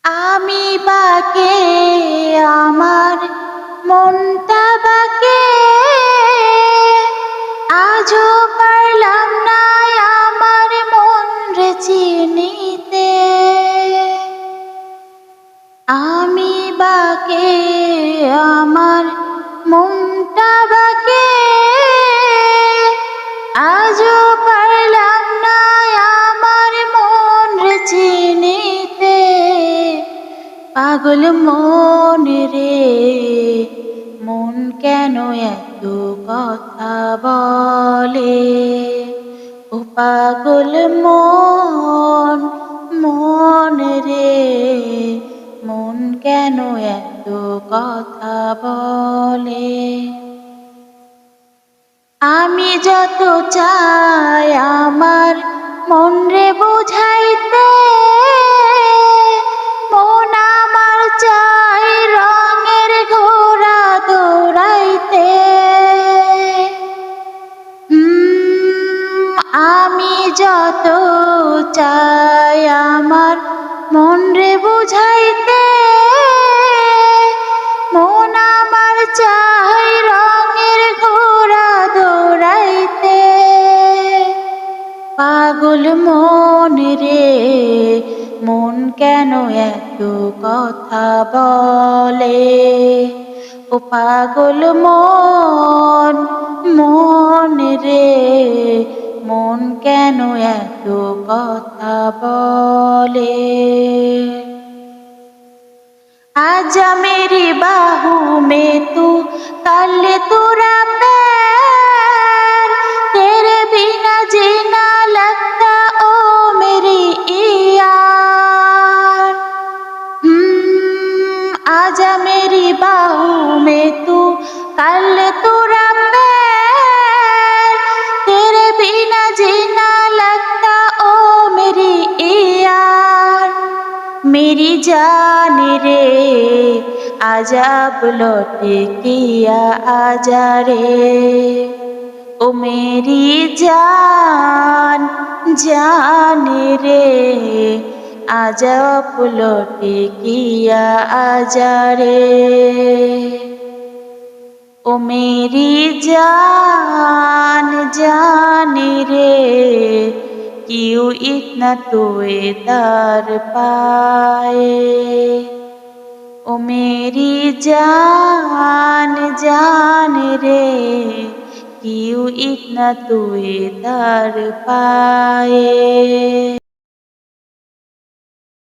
আমি বাকে আমার মনটা বাকে আজও পারলাম না আমার মন রে চিনিতে। আমি বাকে আমার মনটা বাকে আজও পারলাম না আমার মন রে চিনিতে। পাগল মন রে মন কেন এত কথা বলে? ও পাগল মন মন রে মন কেন এত কথা বলে? আমি যত চাই আমার মন রে বুঝাইতে, মন আমার চাই রঙের ঘোড়া দৌড়াইতে। আমি যত চাই আমার মন রে বুঝাইতে, মন আমার চাই রঙের ঘোড়া দৌড়াইতে। পাগল মন রে মন কেন এত কথা বলে? ও পাগল মন মন রে মন কেন এত কথা বলে? आजा मेरी बाहू में तू कर ले तोरा पैर, तेरे बिना जीना लगता ओ मेरी यार। आजा मेरी बाहू में तू कर ले तोरा पैर, तेरे बिना जीना लगता ओ मेरी यार। मेरी जान रे आजाब लौटे किया आजा रे। ओ मेरी जान जान रे आजाब लौटे किया आजा रे। ओ मेरी जान जान रे क्यों इतना तोए दर पाए? ओ मेरी जान जान रे क्यों इतना तोए दर पाए?